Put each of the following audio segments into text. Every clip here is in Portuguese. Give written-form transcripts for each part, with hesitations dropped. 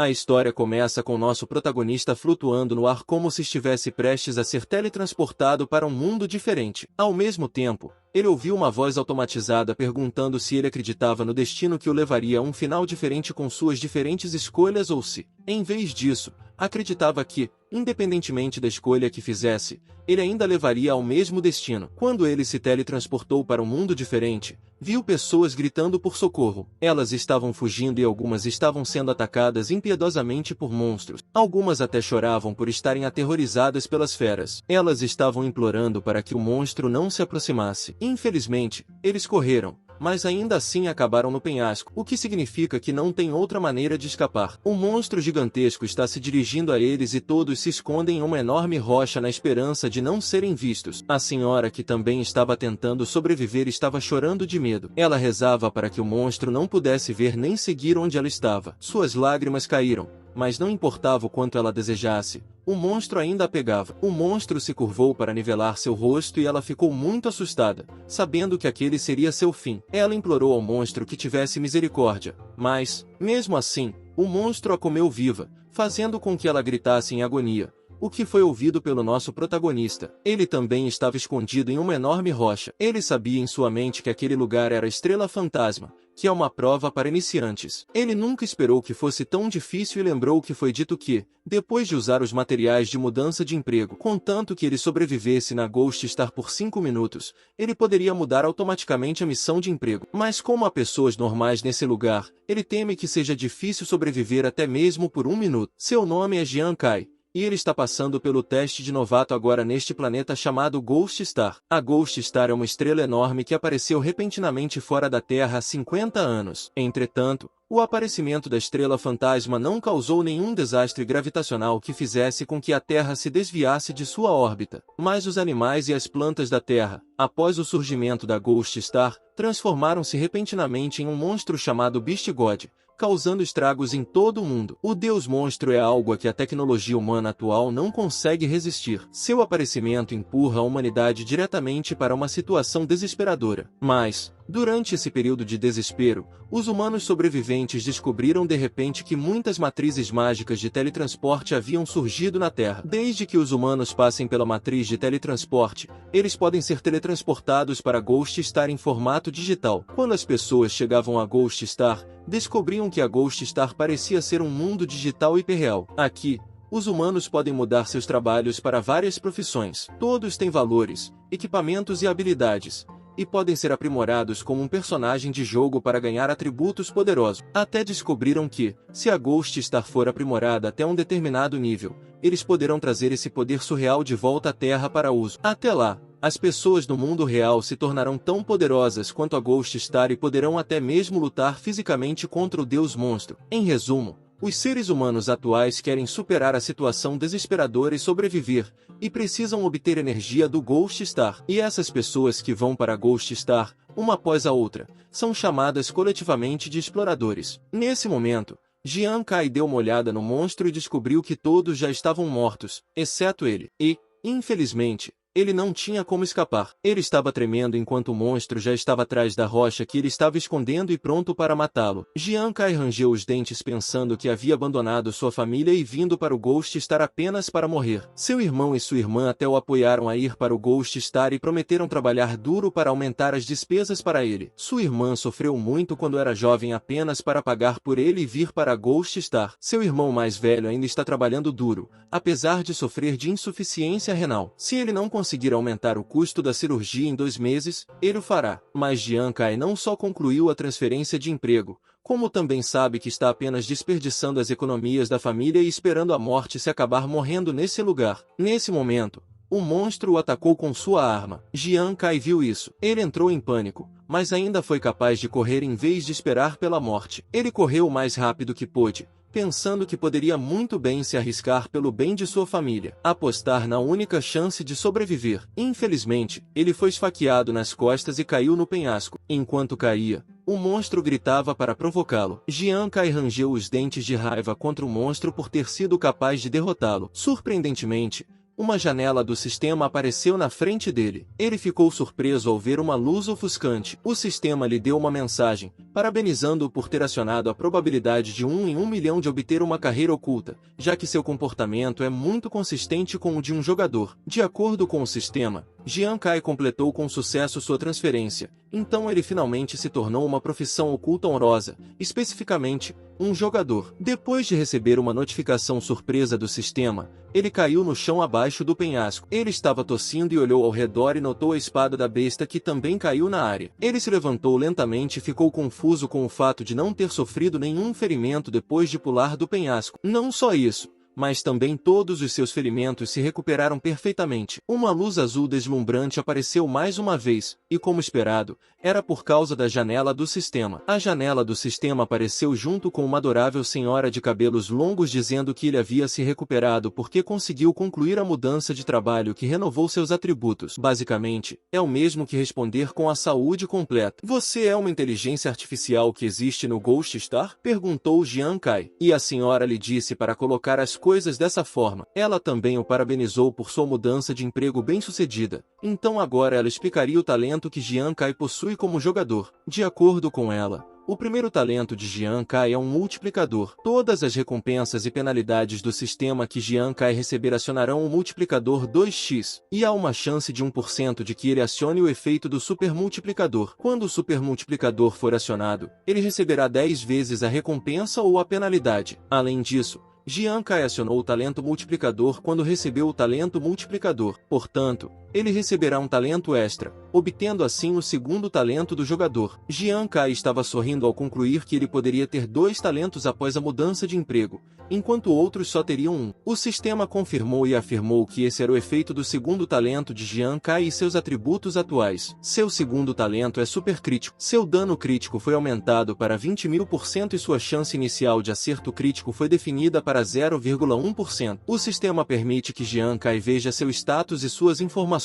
A história começa com nosso protagonista flutuando no ar como se estivesse prestes a ser teletransportado para um mundo diferente. Ao mesmo tempo, ele ouviu uma voz automatizada perguntando se ele acreditava no destino que o levaria a um final diferente com suas diferentes escolhas ou se, em vez disso, acreditava que, independentemente da escolha que fizesse, ele ainda levaria ao mesmo destino. Quando ele se teletransportou para um mundo diferente, viu pessoas gritando por socorro. Elas estavam fugindo e algumas estavam sendo atacadas impiedosamente por monstros. Algumas até choravam por estarem aterrorizadas pelas feras. Elas estavam implorando para que o monstro não se aproximasse. Infelizmente, eles correram, mas ainda assim acabaram no penhasco, o que significa que não tem outra maneira de escapar. Um monstro gigantesco está se dirigindo a eles e todos se escondem em uma enorme rocha na esperança de não serem vistos. A senhora, que também estava tentando sobreviver, estava chorando de medo. Ela rezava para que o monstro não pudesse ver nem seguir onde ela estava. Suas lágrimas caíram, mas não importava o quanto ela desejasse, o monstro ainda a pegava. O monstro se curvou para nivelar seu rosto e ela ficou muito assustada, sabendo que aquele seria seu fim. Ela implorou ao monstro que tivesse misericórdia, mas, mesmo assim, o monstro a comeu viva, fazendo com que ela gritasse em agonia, o que foi ouvido pelo nosso protagonista. Ele também estava escondido em uma enorme rocha. Ele sabia em sua mente que aquele lugar era a Estrela Fantasma, que é uma prova para iniciantes. Ele nunca esperou que fosse tão difícil e lembrou que foi dito que, depois de usar os materiais de mudança de emprego, contanto que ele sobrevivesse na Ghost Star por 5 minutos, ele poderia mudar automaticamente a missão de emprego. Mas como há pessoas normais nesse lugar, ele teme que seja difícil sobreviver até mesmo por 1 minuto. Seu nome é Jian Kai, e ele está passando pelo teste de novato agora neste planeta chamado Ghost Star. A Ghost Star é uma estrela enorme que apareceu repentinamente fora da Terra há 50 anos. Entretanto, o aparecimento da estrela fantasma não causou nenhum desastre gravitacional que fizesse com que a Terra se desviasse de sua órbita. Mas os animais e as plantas da Terra, após o surgimento da Ghost Star, transformaram-se repentinamente em um monstro chamado Beast God, causando estragos em todo o mundo. O Deus Monstro é algo a que a tecnologia humana atual não consegue resistir. Seu aparecimento empurra a humanidade diretamente para uma situação desesperadora. Mas, durante esse período de desespero, os humanos sobreviventes descobriram de repente que muitas matrizes mágicas de teletransporte haviam surgido na Terra. Desde que os humanos passem pela matriz de teletransporte, eles podem ser teletransportados para Ghost Star em formato digital. Quando as pessoas chegavam a Ghost Star, descobriam que a Ghost Star parecia ser um mundo digital hiperreal. Aqui, os humanos podem mudar seus trabalhos para várias profissões. Todos têm valores, equipamentos e habilidades, e podem ser aprimorados como um personagem de jogo para ganhar atributos poderosos. Até descobriram que, se a Ghost Star for aprimorada até um determinado nível, eles poderão trazer esse poder surreal de volta à Terra para uso. Até lá, as pessoas do mundo real se tornarão tão poderosas quanto a Ghost Star e poderão até mesmo lutar fisicamente contra o Deus Monstro. Em resumo, os seres humanos atuais querem superar a situação desesperadora e sobreviver, e precisam obter energia do Ghost Star. E essas pessoas que vão para a Ghost Star, uma após a outra, são chamadas coletivamente de exploradores. Nesse momento, Jian Kai deu uma olhada no monstro e descobriu que todos já estavam mortos, exceto ele. E, infelizmente, ele não tinha como escapar. Ele estava tremendo enquanto o monstro já estava atrás da rocha que ele estava escondendo e pronto para matá-lo. Jian Kai rangeu os dentes pensando que havia abandonado sua família e vindo para o Ghost Star apenas para morrer. Seu irmão e sua irmã até o apoiaram a ir para o Ghost Star e prometeram trabalhar duro para aumentar as despesas para ele. Sua irmã sofreu muito quando era jovem apenas para pagar por ele e vir para a Ghost Star. Seu irmão mais velho ainda está trabalhando duro, apesar de sofrer de insuficiência renal. Se ele não conseguir aumentar o custo da cirurgia em 2 meses, ele o fará. Mas Jian Kai não só concluiu a transferência de emprego, como também sabe que está apenas desperdiçando as economias da família e esperando a morte se acabar morrendo nesse lugar. Nesse momento, o monstro o atacou com sua arma. Jian Kai viu isso. Ele entrou em pânico, mas ainda foi capaz de correr em vez de esperar pela morte. Ele correu o mais rápido que pôde, pensando que poderia muito bem se arriscar pelo bem de sua família, apostar na única chance de sobreviver. Infelizmente, ele foi esfaqueado nas costas e caiu no penhasco. Enquanto caía, o monstro gritava para provocá-lo. Jian Kai rangeu os dentes de raiva contra o monstro por ter sido capaz de derrotá-lo. Surpreendentemente, uma janela do sistema apareceu na frente dele. Ele ficou surpreso ao ver uma luz ofuscante. O sistema lhe deu uma mensagem, parabenizando-o por ter acionado a probabilidade de 1 em 1 milhão de obter uma carreira oculta, já que seu comportamento é muito consistente com o de um jogador. De acordo com o sistema, Jian Kai completou com sucesso sua transferência, então ele finalmente se tornou uma profissão oculta honrosa, especificamente, um jogador. Depois de receber uma notificação surpresa do sistema, ele caiu no chão abaixo do penhasco. Ele estava tossindo e olhou ao redor e notou a espada da besta que também caiu na área. Ele se levantou lentamente e ficou confuso com o fato de não ter sofrido nenhum ferimento depois de pular do penhasco. Não só isso, mas também todos os seus ferimentos se recuperaram perfeitamente. Uma luz azul deslumbrante apareceu mais uma vez, e como esperado, era por causa da janela do sistema. A janela do sistema apareceu junto com uma adorável senhora de cabelos longos dizendo que ele havia se recuperado porque conseguiu concluir a mudança de trabalho que renovou seus atributos. Basicamente, é o mesmo que responder com a saúde completa. Você é uma inteligência artificial que existe no Ghost Star? Perguntou Jian Kai. E a senhora lhe disse para colocar as coisas dessa forma. Ela também o parabenizou por sua mudança de emprego bem-sucedida. Então agora ela explicaria o talento que Jian Kai possui como jogador. De acordo com ela, o primeiro talento de Jian Kai é um multiplicador. Todas as recompensas e penalidades do sistema que Jian Kai receber acionarão o multiplicador 2x, e há uma chance de 1% de que ele acione o efeito do supermultiplicador. Quando o supermultiplicador for acionado, ele receberá 10 vezes a recompensa ou a penalidade. Além disso, Jian Kai acionou o talento multiplicador quando recebeu o talento multiplicador. Portanto, ele receberá um talento extra, obtendo assim o segundo talento do jogador. Jian Kai estava sorrindo ao concluir que ele poderia ter 2 talentos após a mudança de emprego, enquanto outros só teriam um. O sistema confirmou e afirmou que esse era o efeito do segundo talento de Jian Kai e seus atributos atuais. Seu segundo talento é super crítico. Seu dano crítico foi aumentado para 20.000% e sua chance inicial de acerto crítico foi definida para 0,1%. O sistema permite que Jian Kai veja seu status e suas informações.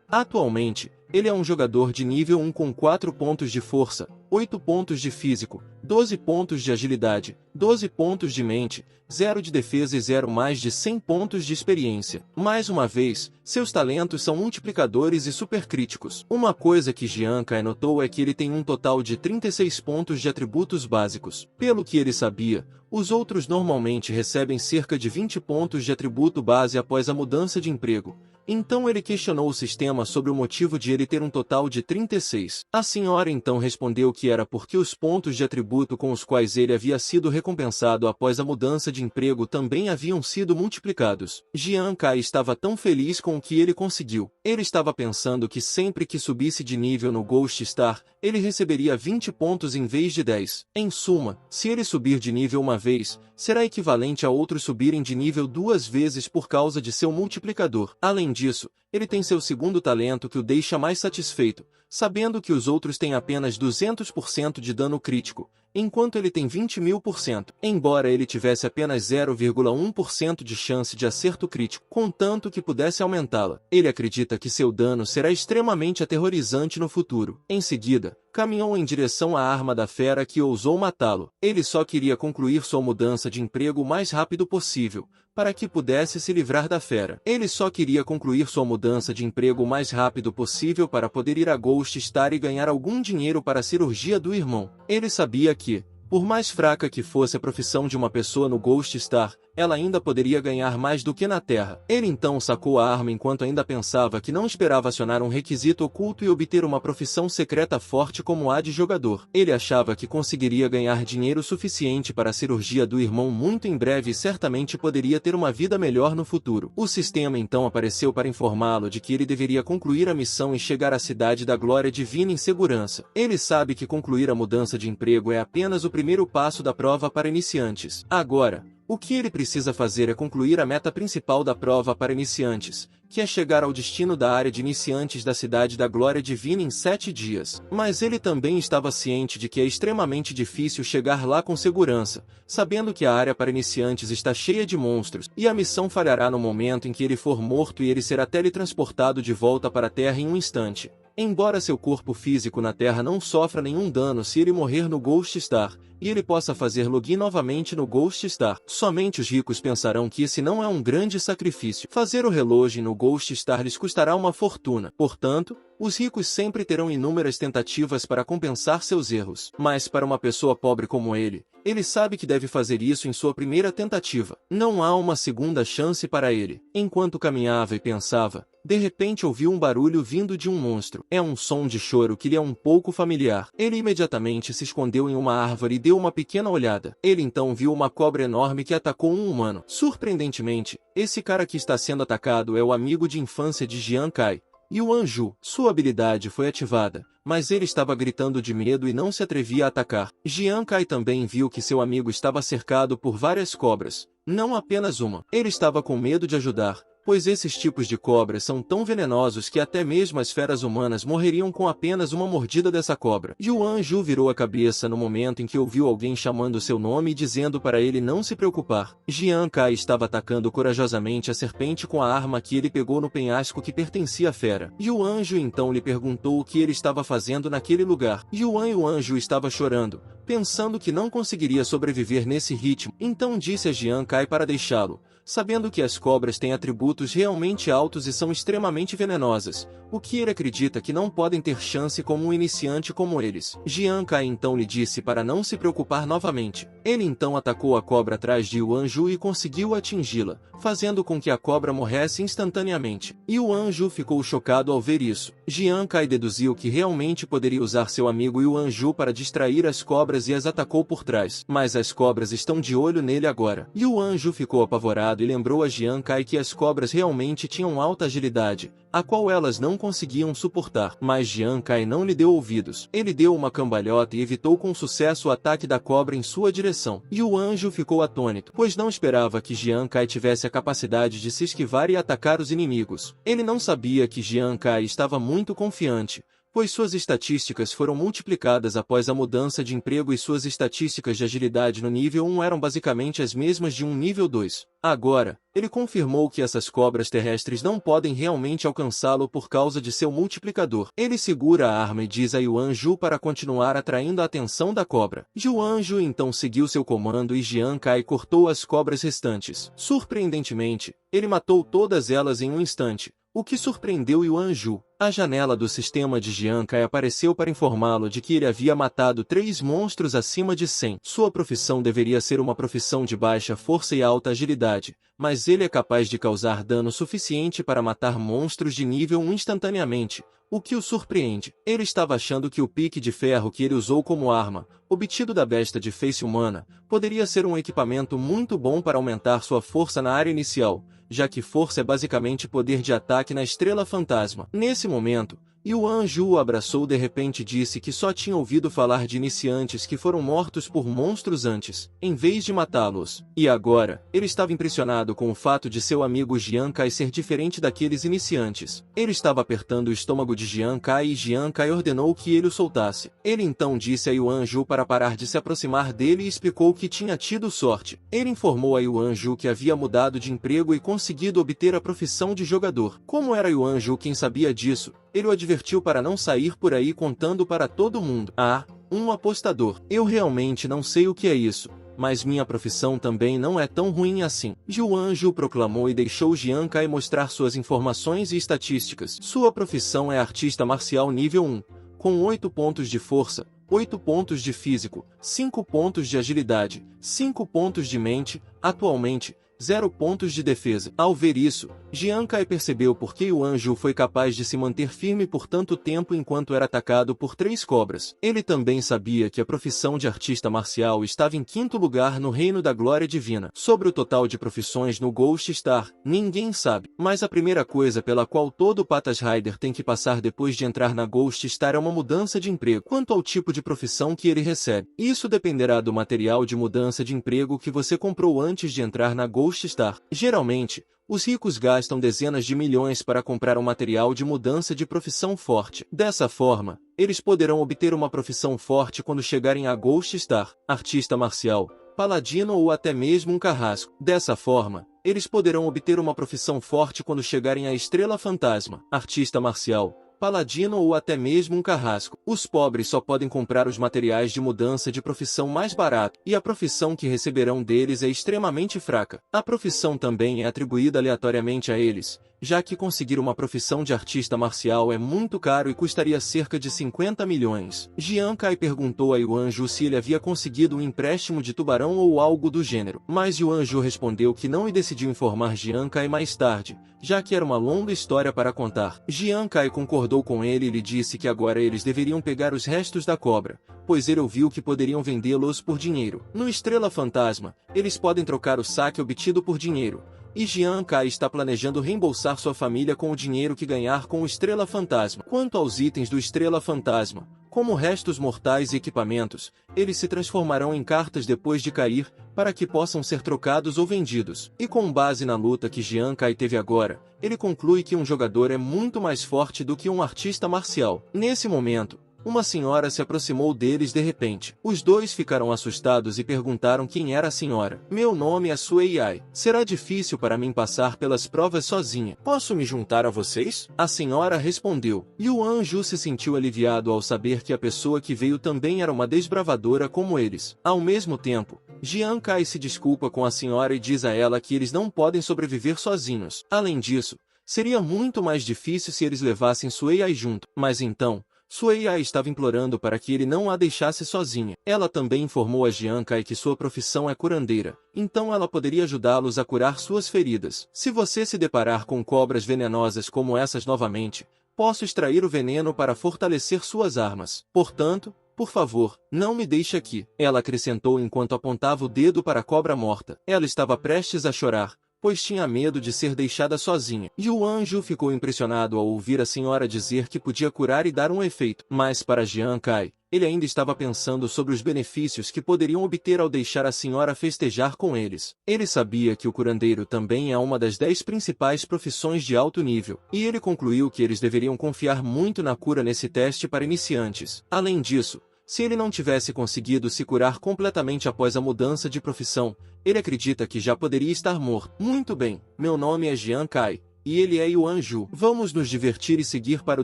Atualmente, ele é um jogador de nível 1 com 4 pontos de força, 8 pontos de físico, 12 pontos de agilidade, 12 pontos de mente, 0 de defesa e 0 mais de 100 pontos de experiência. Mais uma vez, seus talentos são multiplicadores e supercríticos. Uma coisa que Jian Kai notou é que ele tem um total de 36 pontos de atributos básicos. Pelo que ele sabia, os outros normalmente recebem cerca de 20 pontos de atributo base após a mudança de emprego. Então ele questionou o sistema sobre o motivo de ele ter um total de 36. A senhora então respondeu que era porque os pontos de atributo com os quais ele havia sido recompensado após a mudança de emprego também haviam sido multiplicados. Jian Kai estava tão feliz com o que ele conseguiu. Ele estava pensando que sempre que subisse de nível no Ghost Star, ele receberia 20 pontos em vez de 10. Em suma, se ele subir de nível uma vez, será equivalente a outros subirem de nível 2 vezes por causa de seu multiplicador. Além disso, ele tem seu segundo talento que o deixa mais satisfeito, sabendo que os outros têm apenas 200% de dano crítico, enquanto ele tem 20.000%. Embora ele tivesse apenas 0,1% de chance de acerto crítico, contanto que pudesse aumentá-la. Ele acredita que seu dano será extremamente aterrorizante no futuro. Em seguida, caminhou em direção à arma da fera que ousou matá-lo. Ele só queria concluir sua mudança de emprego o mais rápido possível, para que pudesse se livrar da fera. Ele só queria concluir sua mudança de emprego o mais rápido possível para poder ir a Ghost Star e ganhar algum dinheiro para a cirurgia do irmão. Ele sabia que, por mais fraca que fosse a profissão de uma pessoa no Ghost Star, ela ainda poderia ganhar mais do que na Terra. Ele então sacou a arma enquanto ainda pensava que não esperava acionar um requisito oculto e obter uma profissão secreta forte como a de jogador. Ele achava que conseguiria ganhar dinheiro suficiente para a cirurgia do irmão muito em breve e certamente poderia ter uma vida melhor no futuro. O sistema então apareceu para informá-lo de que ele deveria concluir a missão e chegar à Cidade da Glória Divina em segurança. Ele sabe que concluir a mudança de emprego é apenas o primeiro passo da prova para iniciantes. Agora, o que ele precisa fazer é concluir a meta principal da prova para iniciantes, que é chegar ao destino da área de iniciantes da Cidade da Glória Divina em 7 dias. Mas ele também estava ciente de que é extremamente difícil chegar lá com segurança, sabendo que a área para iniciantes está cheia de monstros, e a missão falhará no momento em que ele for morto e ele será teletransportado de volta para a Terra em um instante. Embora seu corpo físico na Terra não sofra nenhum dano se ele morrer no Ghost Star, e ele possa fazer login novamente no Ghost Star, somente os ricos pensarão que esse não é um grande sacrifício. Fazer o relogin no Ghost Star lhes custará uma fortuna. Portanto, os ricos sempre terão inúmeras tentativas para compensar seus erros. Mas para uma pessoa pobre como ele sabe que deve fazer isso em sua primeira tentativa. Não há uma segunda chance para ele. Enquanto caminhava e pensava, de repente ouviu um barulho vindo de um monstro. É um som de choro que lhe é um pouco familiar. Ele imediatamente se escondeu em uma árvore e deu uma pequena olhada. Ele então viu uma cobra enorme que atacou um humano. Surpreendentemente, esse cara que está sendo atacado é o amigo de infância de Jian Kai, Yuan Ju. Sua habilidade foi ativada, mas ele estava gritando de medo e não se atrevia a atacar. Jian Kai também viu que seu amigo estava cercado por várias cobras, não apenas uma. Ele estava com medo de ajudar, pois esses tipos de cobras são tão venenosos que até mesmo as feras humanas morreriam com apenas uma mordida dessa cobra. Yuan Ju virou a cabeça no momento em que ouviu alguém chamando seu nome e dizendo para ele não se preocupar. Jian Kai estava atacando corajosamente a serpente com a arma que ele pegou no penhasco que pertencia à fera. Yuan Ju então lhe perguntou o que ele estava fazendo naquele lugar. Yuan Ju estava chorando, pensando que não conseguiria sobreviver nesse ritmo. Então disse a Jian Kai para deixá-lo, sabendo que as cobras têm atributos realmente altos e são extremamente venenosas, o que ele acredita que não podem ter chance como um iniciante como eles. Jian Kai então lhe disse para não se preocupar novamente. Ele então atacou a cobra atrás de Yuan Ju e conseguiu atingi-la, fazendo com que a cobra morresse instantaneamente. Yuan Ju ficou chocado ao ver isso. Jian Kai deduziu que realmente poderia usar seu amigo Yuan Ju para distrair as cobras e as atacou por trás. Mas as cobras estão de olho nele agora. Yuan Ju ficou apavorado e lembrou a Jian Kai que as cobras realmente tinham alta agilidade, a qual elas não conseguiam suportar. Mas Jian Kai não lhe deu ouvidos. Ele deu uma cambalhota e evitou com sucesso o ataque da cobra em sua direção. Yuan Ju ficou atônito, pois não esperava que Jian Kai tivesse a capacidade de se esquivar e atacar os inimigos. Ele não sabia que Jian Kai estava muito confiante, pois suas estatísticas foram multiplicadas após a mudança de emprego e suas estatísticas de agilidade no nível 1 eram basicamente as mesmas de um nível 2. Agora, ele confirmou que essas cobras terrestres não podem realmente alcançá-lo por causa de seu multiplicador. Ele segura a arma e diz a Yuan Ju para continuar atraindo a atenção da cobra. Yuan Ju então seguiu seu comando e Jian Kai cortou as cobras restantes. Surpreendentemente, ele matou todas elas em um instante, o que surpreendeu Yuan Ju. A janela do sistema de Jian Kai apareceu para informá-lo de que ele havia matado 3 monstros acima de 100. Sua profissão deveria ser uma profissão de baixa força e alta agilidade, mas ele é capaz de causar dano suficiente para matar monstros de nível 1 instantaneamente, o que o surpreende. Ele estava achando que o pique de ferro que ele usou como arma, obtido da besta de face humana, poderia ser um equipamento muito bom para aumentar sua força na área inicial, já que força é basicamente poder de ataque na estrela fantasma. Nesse momento, Yuan Ju o abraçou de repente e disse que só tinha ouvido falar de iniciantes que foram mortos por monstros antes, em vez de matá-los. E agora, ele estava impressionado com o fato de seu amigo Jian Kai ser diferente daqueles iniciantes. Ele estava apertando o estômago de Jian Kai e Jian Kai ordenou que ele o soltasse. Ele então disse a Yuan Ju para parar de se aproximar dele e explicou que tinha tido sorte. Ele informou a Yuan Ju que havia mudado de emprego e conseguido obter a profissão de jogador. Como era Yuan Ju quem sabia disso, ele o advertiu para não sair por aí contando para todo mundo. Ah, um apostador. Eu realmente não sei o que é isso, mas minha profissão também não é tão ruim assim. Yuan Ju proclamou e deixou Jian Kai mostrar suas informações e estatísticas. Sua profissão é artista marcial nível 1, com 8 pontos de força, 8 pontos de físico, 5 pontos de agilidade, 5 pontos de mente, atualmente 0 pontos de defesa. Ao ver isso, Jian Kai percebeu por que Yuan Ju foi capaz de se manter firme por tanto tempo enquanto era atacado por 3 cobras. Ele também sabia que a profissão de artista marcial estava em 5º lugar no Reino da Glória Divina. Sobre o total de profissões no Ghost Star, ninguém sabe. Mas a primeira coisa pela qual todo Patas Rider tem que passar depois de entrar na Ghost Star é uma mudança de emprego. Quanto ao tipo de profissão que ele recebe, isso dependerá do material de mudança de emprego que você comprou antes de entrar na Ghost Star. Geralmente, os ricos gastam dezenas de milhões para comprar um material de mudança de profissão forte. Dessa forma, eles poderão obter uma profissão forte quando chegarem a Ghost Star, artista marcial, paladino ou até mesmo um carrasco. Dessa forma, eles poderão obter uma profissão forte quando chegarem à estrela fantasma, artista marcial, paladino ou até mesmo um carrasco. Os pobres só podem comprar os materiais de mudança de profissão mais barato, e a profissão que receberão deles é extremamente fraca. A profissão também é atribuída aleatoriamente a eles, já que conseguir uma profissão de artista marcial é muito caro e custaria cerca de 50 milhões. Jian Kai perguntou a Yuan Ju se ele havia conseguido um empréstimo de tubarão ou algo do gênero, mas Yuan Ju respondeu que não e decidiu informar Jian Kai mais tarde, já que era uma longa história para contar. Jian Kai concordou com ele e lhe disse que agora eles deveriam pegar os restos da cobra, pois ele ouviu que poderiam vendê-los por dinheiro. No Estrela Fantasma, eles podem trocar o saque obtido por dinheiro, e Jian Kai está planejando reembolsar sua família com o dinheiro que ganhar com o Estrela Fantasma. Quanto aos itens do Estrela Fantasma, como restos mortais e equipamentos, eles se transformarão em cartas depois de cair, para que possam ser trocados ou vendidos. E com base na luta que Jian Kai teve agora, ele conclui que um jogador é muito mais forte do que um artista marcial. Nesse momento, uma senhora se aproximou deles de repente. Os dois ficaram assustados e perguntaram quem era a senhora. Meu nome é Sui Ai. Será difícil para mim passar pelas provas sozinha. Posso me juntar a vocês? A senhora respondeu. Yuan Ju se sentiu aliviado ao saber que a pessoa que veio também era uma desbravadora como eles. Ao mesmo tempo, Jian Kai se desculpa com a senhora e diz a ela que eles não podem sobreviver sozinhos. Além disso, seria muito mais difícil se eles levassem Sui Ai junto. Mas então, Sui Ai estava implorando para que ele não a deixasse sozinha. Ela também informou a Jian Kai que sua profissão é curandeira, então ela poderia ajudá-los a curar suas feridas. Se você se deparar com cobras venenosas como essas novamente, posso extrair o veneno para fortalecer suas armas. Portanto, por favor, não me deixe aqui. Ela acrescentou enquanto apontava o dedo para a cobra morta. Ela estava prestes a chorar, pois tinha medo de ser deixada sozinha. Yuan Ju ficou impressionado ao ouvir a senhora dizer que podia curar e dar um efeito. Mas para Jian Kai, ele ainda estava pensando sobre os benefícios que poderiam obter ao deixar a senhora festejar com eles. Ele sabia que o curandeiro também é uma das 10 principais profissões de alto nível, e ele concluiu que eles deveriam confiar muito na cura nesse teste para iniciantes. Além disso, se ele não tivesse conseguido se curar completamente após a mudança de profissão, ele acredita que já poderia estar morto. Muito bem, meu nome é Jian Kai, e ele é Yuan Ju. Vamos nos divertir e seguir para o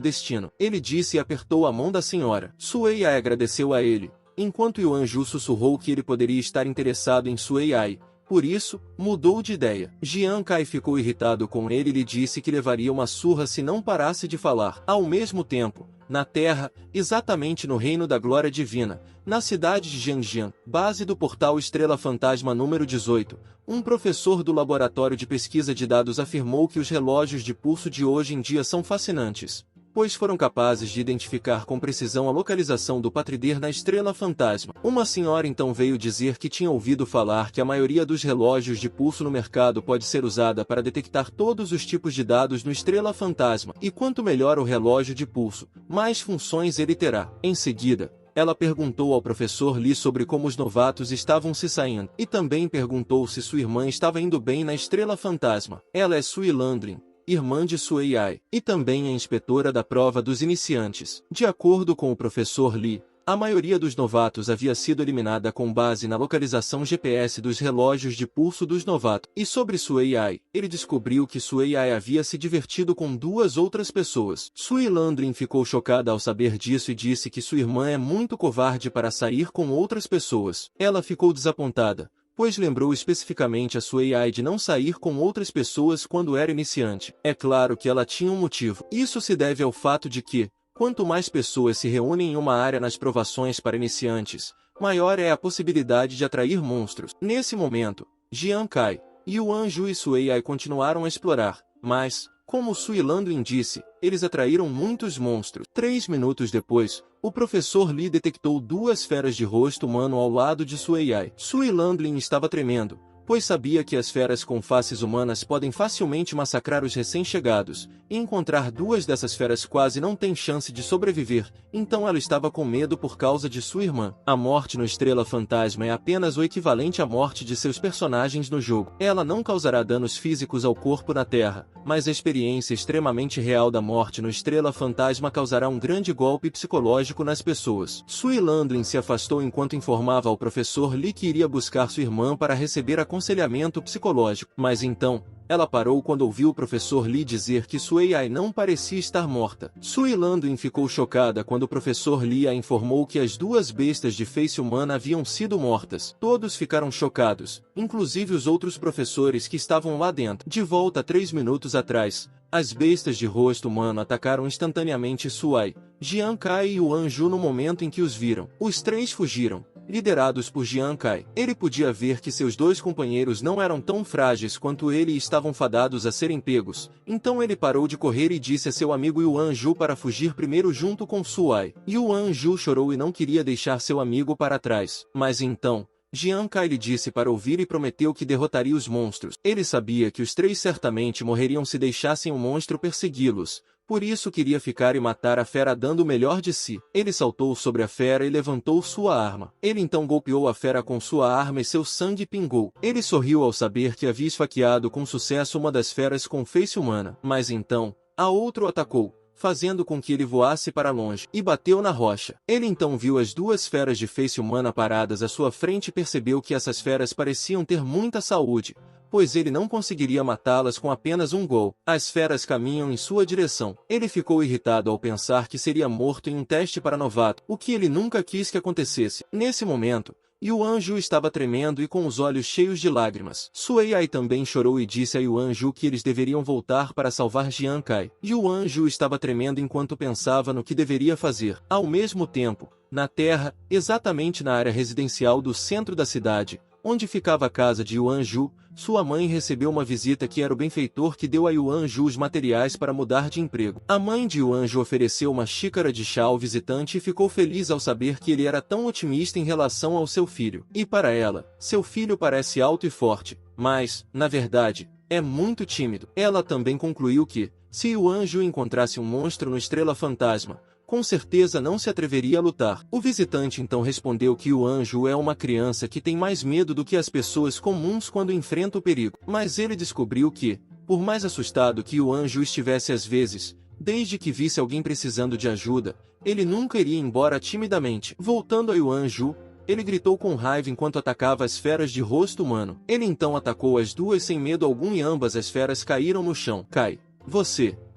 destino. Ele disse e apertou a mão da senhora. Sui Ai agradeceu a ele, enquanto Yuan Ju sussurrou que ele poderia estar interessado em Sui Ai. Por isso, mudou de ideia. Jian Kai ficou irritado com ele e lhe disse que levaria uma surra se não parasse de falar. Ao mesmo tempo, na Terra, exatamente no Reino da Glória Divina, na cidade de Jiangjiang, base do portal Estrela Fantasma número 18, um professor do laboratório de pesquisa de dados afirmou que os relógios de pulso de hoje em dia são fascinantes, pois foram capazes de identificar com precisão a localização do patrider na Estrela Fantasma. Uma senhora então veio dizer que tinha ouvido falar que a maioria dos relógios de pulso no mercado pode ser usada para detectar todos os tipos de dados no Estrela Fantasma, e quanto melhor o relógio de pulso, mais funções ele terá. Em seguida, ela perguntou ao professor Li sobre como os novatos estavam se saindo, e também perguntou se sua irmã estava indo bem na Estrela Fantasma. Ela é Sui Landrin, irmã de Sui Ai, e também é inspetora da prova dos iniciantes. De acordo com o professor Li, a maioria dos novatos havia sido eliminada com base na localização GPS dos relógios de pulso dos novatos. E sobre Sui Ai, ele descobriu que Sui Ai havia se divertido com 2 outras pessoas. Sui Landrin ficou chocada ao saber disso e disse que sua irmã é muito covarde para sair com outras pessoas. Ela ficou desapontada, pois lembrou especificamente a Sui Ai de não sair com outras pessoas quando era iniciante. É claro que ela tinha um motivo. Isso se deve ao fato de que, quanto mais pessoas se reúnem em uma área nas provações para iniciantes, maior é a possibilidade de atrair monstros. Nesse momento, Jian Kai, Yuan Ju e Sui Ai continuaram a explorar, mas, como Sui Landrin disse, eles atraíram muitos monstros. 3 minutos depois, o professor Li detectou 2 feras de rosto humano ao lado de Sui Ai. Sui Landrin estava tremendo, pois sabia que as feras com faces humanas podem facilmente massacrar os recém-chegados, e encontrar 2 dessas feras quase não tem chance de sobreviver, então ela estava com medo por causa de sua irmã. A morte no Estrela Fantasma é apenas o equivalente à morte de seus personagens no jogo. Ela não causará danos físicos ao corpo na Terra, mas a experiência extremamente real da morte no Estrela Fantasma causará um grande golpe psicológico nas pessoas. Sui Landrin se afastou enquanto informava ao professor Li que iria buscar sua irmã para receber aconselhamento psicológico. Mas então, Ela parou quando ouviu o professor Lee dizer que Sui Ai não parecia estar morta. Sui Landwin ficou chocada quando o professor Lee a informou que as duas bestas de face humana haviam sido mortas. Todos ficaram chocados, inclusive os outros professores que estavam lá dentro. De volta 3 minutos atrás, as bestas de rosto humano atacaram instantaneamente Suai, Jian Kai e Yuan Ju no momento em que os viram. Os três fugiram, liderados por Jian Kai. Ele podia ver que seus dois companheiros não eram tão frágeis quanto ele e estavam fadados a serem pegos, então ele parou de correr e disse a seu amigo Yuan Ju para fugir primeiro junto com Suai. Yuan Ju chorou e não queria deixar seu amigo para trás, mas então, Jian Kai lhe disse para ouvir e prometeu que derrotaria os monstros. Ele sabia que os três certamente morreriam se deixassem o monstro persegui-los, por isso queria ficar e matar a fera dando o melhor de si. Ele saltou sobre a fera e levantou sua arma. Ele então golpeou a fera com sua arma e seu sangue pingou. Ele sorriu ao saber que havia esfaqueado com sucesso uma das feras com face humana. Mas então, a outra o atacou, fazendo com que ele voasse para longe, e bateu na rocha. Ele então viu as duas feras de face humana paradas à sua frente e percebeu que essas feras pareciam ter muita saúde, pois ele não conseguiria matá-las com apenas um gol. As feras caminham em sua direção. Ele ficou irritado ao pensar que seria morto em um teste para novato, o que ele nunca quis que acontecesse. Nesse momento, Yuan Ju estava tremendo e com os olhos cheios de lágrimas. Sui Ai também chorou e disse a Yuan Ju que eles deveriam voltar para salvar Jian Kai. Yuan Ju estava tremendo enquanto pensava no que deveria fazer. Ao mesmo tempo, na terra, exatamente na área residencial do centro da cidade, onde ficava a casa de Yuan Ju, sua mãe recebeu uma visita que era o benfeitor que deu a Yuan Ju os materiais para mudar de emprego. A mãe de Yuan Ju ofereceu uma xícara de chá ao visitante e ficou feliz ao saber que ele era tão otimista em relação ao seu filho. E para ela, seu filho parece alto e forte, mas, na verdade, é muito tímido. Ela também concluiu que, se Yuan Ju encontrasse um monstro no Estrela Fantasma, com certeza não se atreveria a lutar. O visitante então respondeu que Yuan Ju é uma criança que tem mais medo do que as pessoas comuns quando enfrenta o perigo. Mas ele descobriu que, por mais assustado que Yuan Ju estivesse às vezes, desde que visse alguém precisando de ajuda, ele nunca iria embora timidamente. Voltando a Yuan Ju, ele gritou com raiva enquanto atacava as feras de rosto humano. Ele então atacou as duas sem medo algum e ambas as feras caíram no chão. Kai,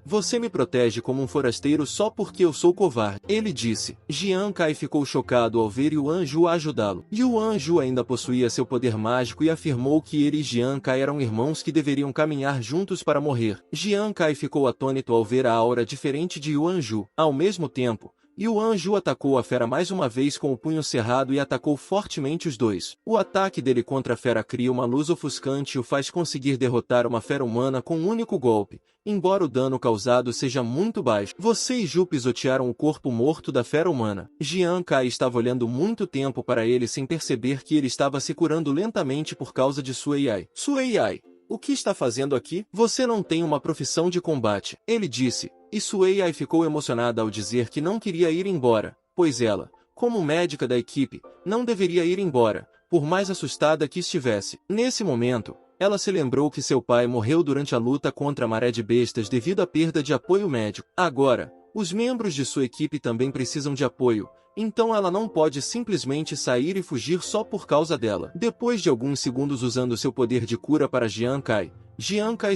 você me protege como um forasteiro só porque eu sou covarde, ele disse. Jian Kai ficou chocado ao ver Yuan Ju ajudá-lo. Yuan Ju ainda possuía seu poder mágico e afirmou que ele e Jian Kai eram irmãos que deveriam caminhar juntos para morrer. Jian Kai ficou atônito ao ver a aura diferente de Yuan Ju. Ao mesmo tempo, Yuan Ju atacou a fera mais uma vez com o punho cerrado e atacou fortemente os dois. O ataque dele contra a fera cria uma luz ofuscante e o faz conseguir derrotar uma fera humana com um único golpe, embora o dano causado seja muito baixo. Você e Ju pisotearam o corpo morto da fera humana. Jian Kai estava olhando muito tempo para ele sem perceber que ele estava se curando lentamente por causa de Sui Ai. Sui Ai, o que está fazendo aqui? Você não tem uma profissão de combate, ele disse. E Sui Ai ficou emocionada ao dizer que não queria ir embora, pois ela, como médica da equipe, não deveria ir embora, por mais assustada que estivesse. Nesse momento, ela se lembrou que seu pai morreu durante a luta contra a maré de bestas devido à perda de apoio médico. Agora, os membros de sua equipe também precisam de apoio, então ela não pode simplesmente sair e fugir só por causa dela. Depois de alguns segundos usando seu poder de cura para Jian Kai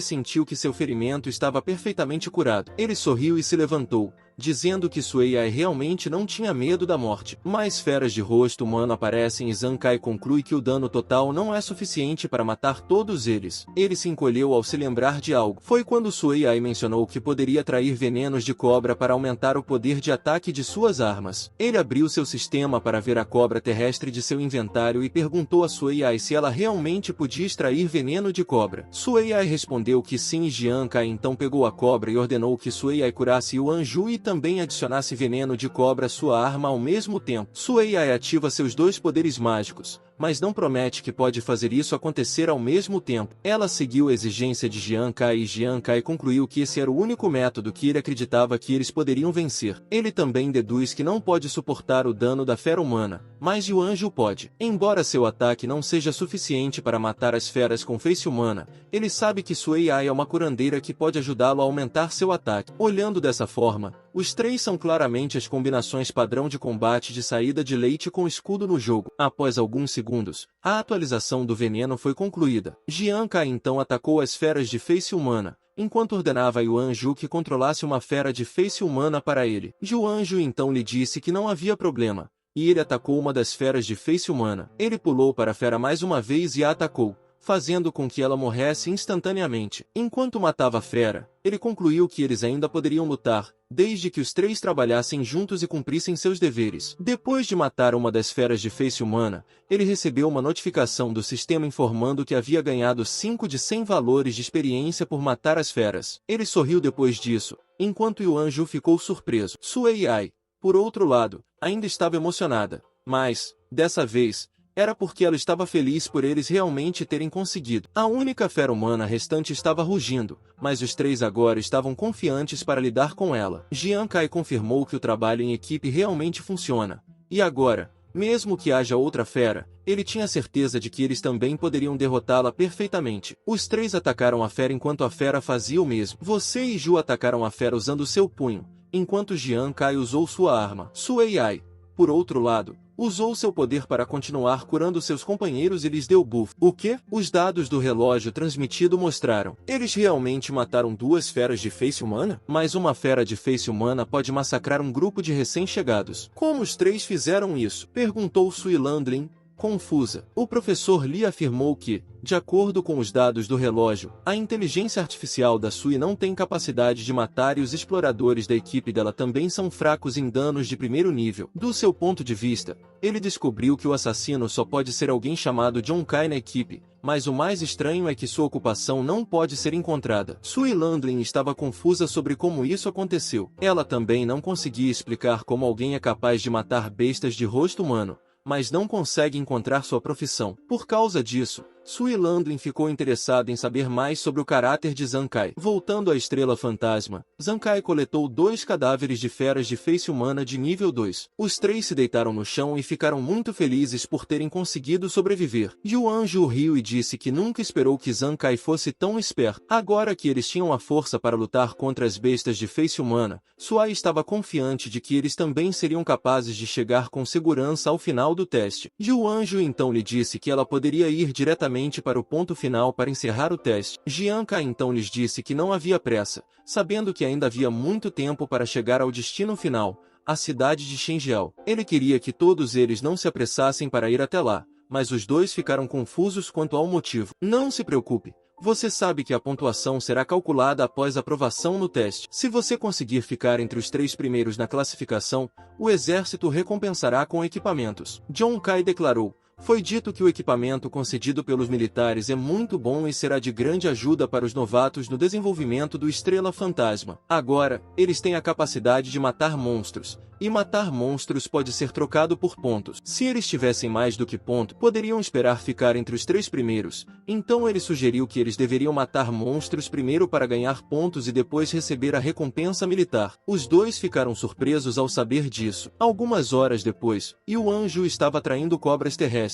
sentiu que seu ferimento estava perfeitamente curado. Ele sorriu e se levantou, dizendo que Sui Ai realmente não tinha medo da morte. Mais feras de rosto humano aparecem e Zhang Kai conclui que o dano total não é suficiente para matar todos eles. Ele se encolheu ao se lembrar de algo. Foi quando Sui Ai mencionou que poderia atrair venenos de cobra para aumentar o poder de ataque de suas armas. Ele abriu seu sistema para ver a cobra terrestre de seu inventário e perguntou a Sui Ai se ela realmente podia extrair veneno de cobra. Sui Ai respondeu que sim e Jian Kai então pegou a cobra e ordenou que Sui Ai curasse Yuan Ju e também adicionasse veneno de cobra à sua arma ao mesmo tempo. Sui Ai ativa seus dois poderes mágicos, mas não promete que pode fazer isso acontecer ao mesmo tempo. Ela seguiu a exigência de Jian Kai e Jian Kai concluiu que esse era o único método que ele acreditava que eles poderiam vencer. Ele também deduz que não pode suportar o dano da fera humana, mas Yuan Ju pode. Embora seu ataque não seja suficiente para matar as feras com face humana, ele sabe que Sui Ai é uma curandeira que pode ajudá-lo a aumentar seu ataque. Olhando dessa forma, os três são claramente as combinações padrão de combate de saída de leite com escudo no jogo. Após alguns segundos segundos, a atualização do veneno foi concluída. Jian Kai então atacou as feras de face humana, enquanto ordenava a Yuan Ju que controlasse uma fera de face humana para ele. Yuan Ju então lhe disse que não havia problema, e ele atacou uma das feras de face humana. Ele pulou para a fera mais uma vez e a atacou, fazendo com que ela morresse instantaneamente. Enquanto matava a fera, ele concluiu que eles ainda poderiam lutar, desde que os três trabalhassem juntos e cumprissem seus deveres. Depois de matar uma das feras de face humana, ele recebeu uma notificação do sistema informando que havia ganhado 5 de 100 valores de experiência por matar as feras. Ele sorriu depois disso, enquanto Yuan Ju ficou surpreso. Sui Ai, por outro lado, ainda estava emocionada, mas, dessa vez, era porque ela estava feliz por eles realmente terem conseguido. A única fera humana restante estava rugindo, mas os três agora estavam confiantes para lidar com ela. Jian Kai confirmou que o trabalho em equipe realmente funciona. E agora, mesmo que haja outra fera, ele tinha certeza de que eles também poderiam derrotá-la perfeitamente. Os três atacaram a fera enquanto a fera fazia o mesmo. Você e Ju atacaram a fera usando seu punho, enquanto Jian Kai usou sua arma. Sui Ai, por outro lado, usou seu poder para continuar curando seus companheiros e lhes deu buff. O que? Os dados do relógio transmitido mostraram. Eles realmente mataram 2 feras de face humana? Mas uma fera de face humana pode massacrar um grupo de recém-chegados. Como os três fizeram isso? Perguntou Sui Landlin, confusa. O professor Li afirmou que, de acordo com os dados do relógio, a inteligência artificial da Sui não tem capacidade de matar e os exploradores da equipe dela também são fracos em danos de primeiro nível. Do seu ponto de vista, ele descobriu que o assassino só pode ser alguém chamado John Kai na equipe, mas o mais estranho é que sua ocupação não pode ser encontrada. Sui Landlin estava confusa sobre como isso aconteceu. Ela também não conseguia explicar como alguém é capaz de matar bestas de rosto humano, mas não consegue encontrar sua profissão. Por causa disso, Sui Landlin ficou interessado em saber mais sobre o caráter de Zankai. Voltando à Estrela Fantasma, Zankai coletou 2 cadáveres de feras de face humana de nível 2. Os três se deitaram no chão e ficaram muito felizes por terem conseguido sobreviver. Yuan Ju riu e disse que nunca esperou que Zankai fosse tão esperto. Agora que eles tinham a força para lutar contra as bestas de face humana, Sui estava confiante de que eles também seriam capazes de chegar com segurança ao final do teste. Yuan Ju então lhe disse que ela poderia ir diretamente para o ponto final para encerrar o teste. Jian Kai então lhes disse que não havia pressa, sabendo que ainda havia muito tempo para chegar ao destino final, a cidade de Shenjiao. Ele queria que todos eles não se apressassem para ir até lá, mas os dois ficaram confusos quanto ao motivo. Não se preocupe. Você sabe que a pontuação será calculada após a aprovação no teste. Se você conseguir ficar entre os 3 primeiros na classificação, o exército recompensará com equipamentos. John Kai declarou. Foi dito que o equipamento concedido pelos militares é muito bom e será de grande ajuda para os novatos no desenvolvimento do Estrela Fantasma. Agora, eles têm a capacidade de matar monstros, e matar monstros pode ser trocado por pontos. Se eles tivessem mais do que ponto, poderiam esperar ficar entre os 3 primeiros, então ele sugeriu que eles deveriam matar monstros primeiro para ganhar pontos e depois receber a recompensa militar. Os dois ficaram surpresos ao saber disso. Algumas horas depois, Yuan Ju estava atraindo cobras terrestres.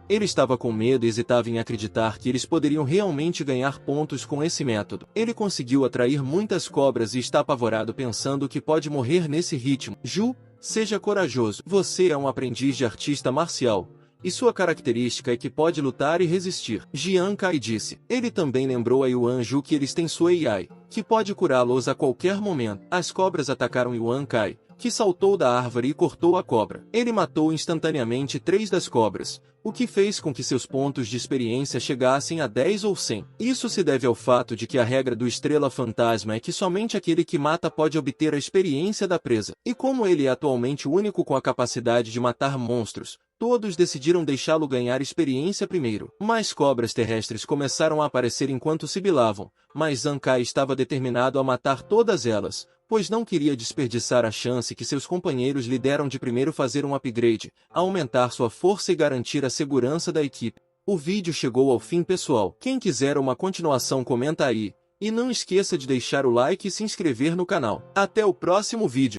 Ele estava com medo e hesitava em acreditar que eles poderiam realmente ganhar pontos com esse método. Ele conseguiu atrair muitas cobras e está apavorado pensando que pode morrer nesse ritmo. Ju, seja corajoso. Você é um aprendiz de artista marcial, e sua característica é que pode lutar e resistir. Jian Kai disse. Ele também lembrou a Yuan Ju que eles têm Sui Ai, que pode curá-los a qualquer momento. As cobras atacaram Yuan Kai, que saltou da árvore e cortou a cobra. Ele matou instantaneamente 3 das cobras, o que fez com que seus pontos de experiência chegassem a 10 ou 100. Isso se deve ao fato de que a regra do Estrela Fantasma é que somente aquele que mata pode obter a experiência da presa. E como ele é atualmente o único com a capacidade de matar monstros, todos decidiram deixá-lo ganhar experiência primeiro. Mais cobras terrestres começaram a aparecer enquanto sibilavam, mas Zankai estava determinado a matar todas elas, pois não queria desperdiçar a chance que seus companheiros lhe deram de primeiro fazer um upgrade, aumentar sua força e garantir a segurança da equipe. O vídeo chegou ao fim, pessoal. Quem quiser uma continuação comenta aí, e não esqueça de deixar o like e se inscrever no canal. Até o próximo vídeo.